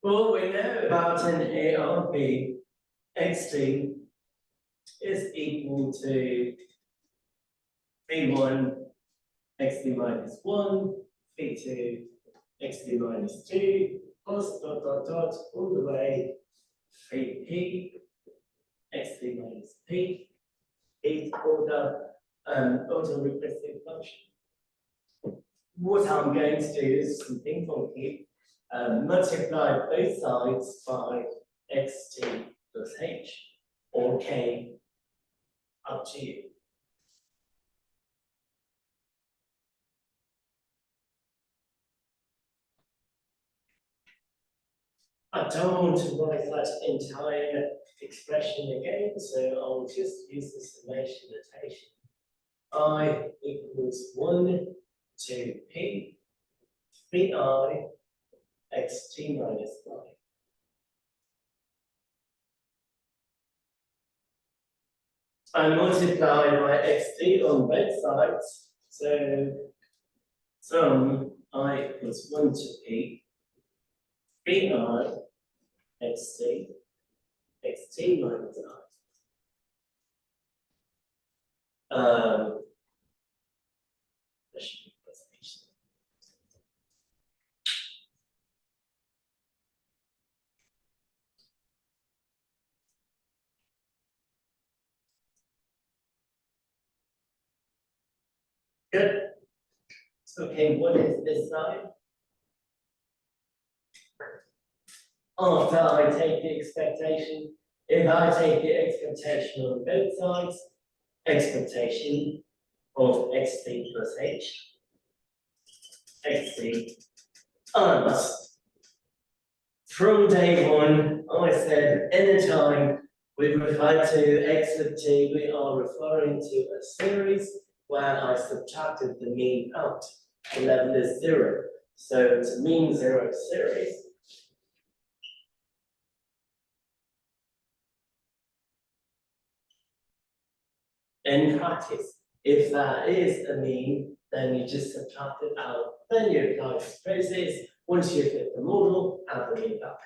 Well, we know about an ARB xt is equal to v1 xt minus 1, v2 xt minus 2, plus dot dot dot all the way 3p xt minus p, eighth order autoregressive function. What I'm going to do is something funky. Multiply both sides by xt plus h, or k, up to you. I don't want to write that entire expression again, so I'll just use the summation notation. I equals 1 to p, 3i, xt minus I. I multiply by xt on both sides, so sum I equals 1 to p, 3i, xt minus I. That should be presentation. Good. Okay, what is this side? After I take the expectation, if I take the expectation on both sides, expectation of xt plus h, xt, and from day one, I said anytime we refer to x of t, we are referring to a series where I subtracted the mean out. The level is 0. So it's a mean 0 series. In practice, if that is a mean, then you just subtract it out. Then you apply the process. Once you fit the model, add the mean back.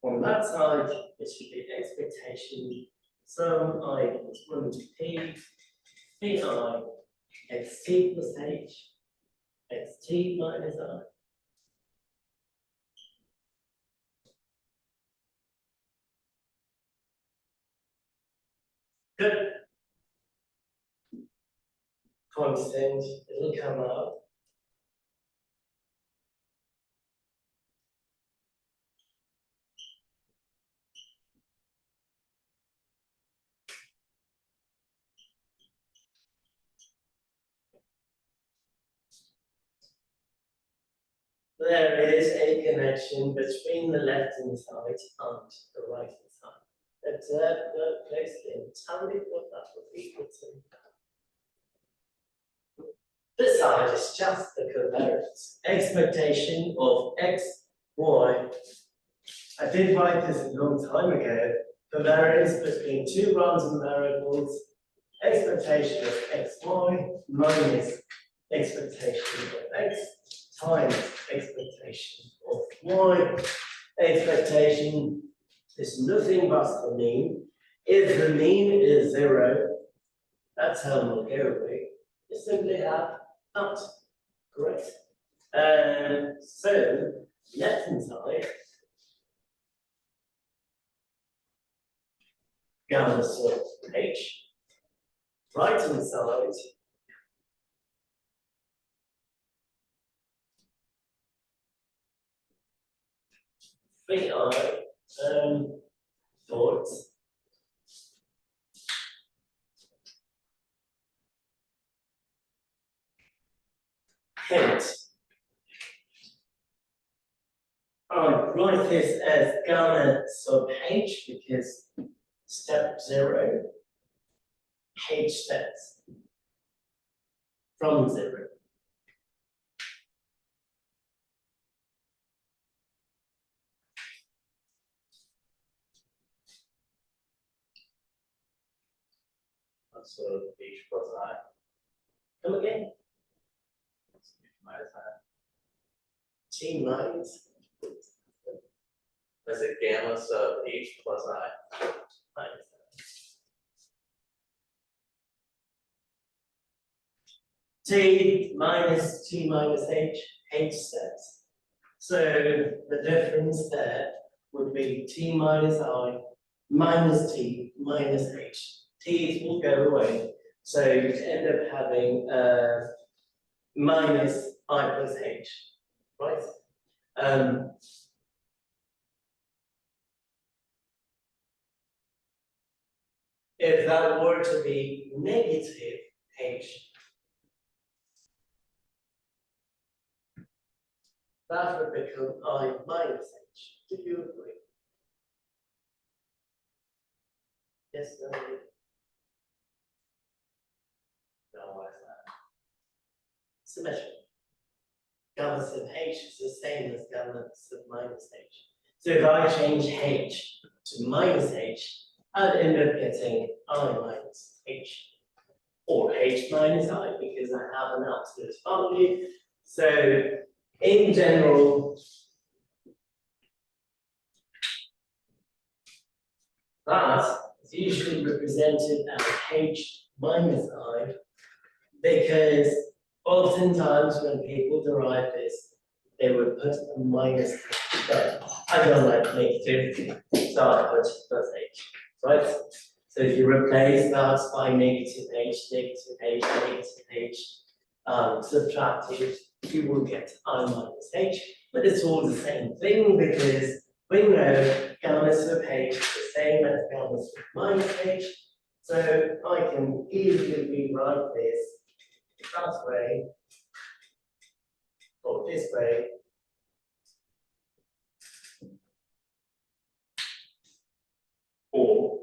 On that side, it should be expectation. So I equals 1 to p, pi, xt plus h, xt minus I. Good. Constant, it'll come out. There is a connection between the left-hand side and the right-hand side. Observe that closely and tell me what that would be equal to. This side is just the covariance. Expectation of x, y. I did write this a long time ago. Covariance between two random variables. Expectation of xy minus expectation of x times expectation of y. Expectation is nothing but the mean. If the mean is 0, that term will go away. You simply have that. Correct? So, left hand side, gamma sort h. Right hand side, vi dot hint. I write this as gamma sub h because step 0, h steps from 0. So h plus I. Come again? Minus I. T minus. Is it gamma sub H plus I? Minus T minus T minus H steps. So the difference there would be T minus I minus T minus H. T's will go away. So you end up having minus I plus H, right? If that were to be negative H, that would become I minus H. Do you agree? Yes, no, No, why is that? symmetry. Gamma sub H is the same as gamma sub minus H. So if I change H to minus H, I'll end up getting I minus H. Or H minus I, because I have an absolute value. So in general, that is usually represented as H minus I, because oftentimes when people derive this, they would put a minus H there. I don't like negative, so I put plus H, right? So if you replace that by negative H, subtracted, you will get I minus H, but it's all the same thing because we know gamma sub H is the same as gamma sub minus H, so I can easily rewrite this that way, or this way, or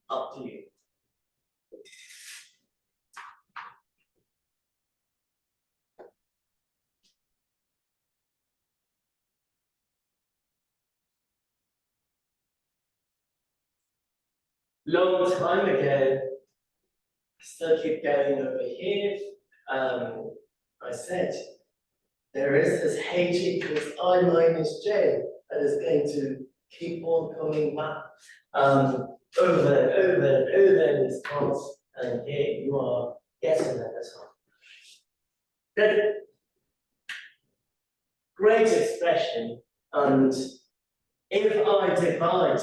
up to you. Long time ago, still keep going over here. I said there is this H equals I minus J that is going to keep on coming back over and over and over in this class, and here you are getting at the top. Good. Great expression, and if I divide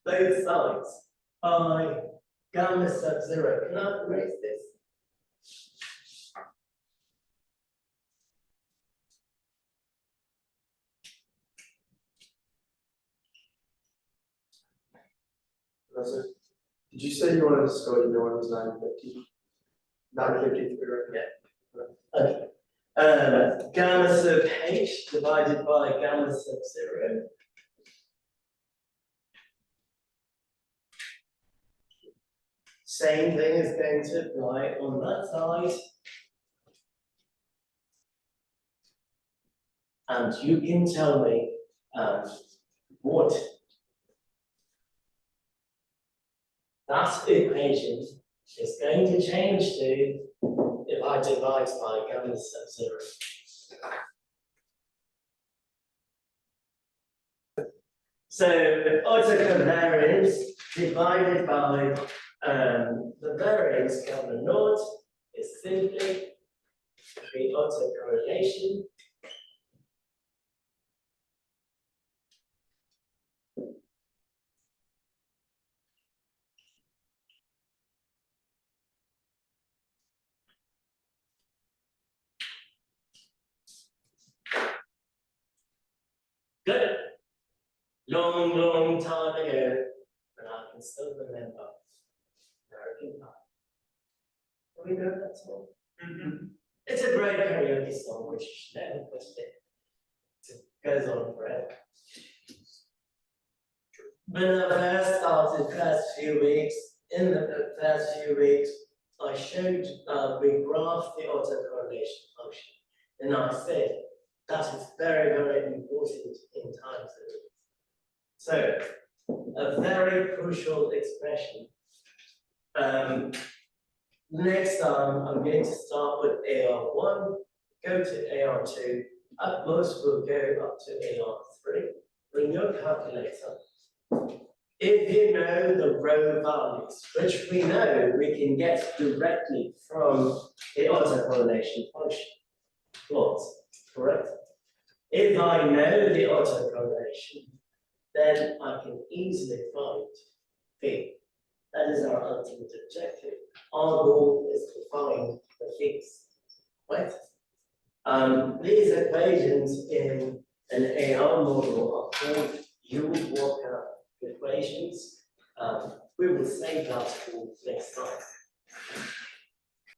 both sides by gamma sub 0, can I erase this? Did you say you wanted to go to the one was 950? 953, right? Yeah. Okay. Gamma sub H divided by gamma sub 0. Same thing is going to apply on that side. And you can tell me what that equation is going to change to if I divide by gamma sub 0. So autocovariance divided by the variance gamma naught is simply the autocorrelation good. Long time ago, and I can still remember American Pie. Have we heard that song? It's a great karaoke song, which never quit it. It goes on forever. When I first started, in the first few weeks, I showed, we graphed the autocorrelation function. And I said, that is very important in time series. So, a very crucial expression. Next time, I'm going to start with AR1, go to AR2, at most we'll go up to AR3. Bring your calculator. If you know the row values, which we know we can get directly from the autocorrelation function plot, correct? If I know the autocorrelation, then I can easily find V. That is our ultimate objective. Our goal is to find the V's, right? These equations in an AR model are called U-Walker equations. We will save that for next time.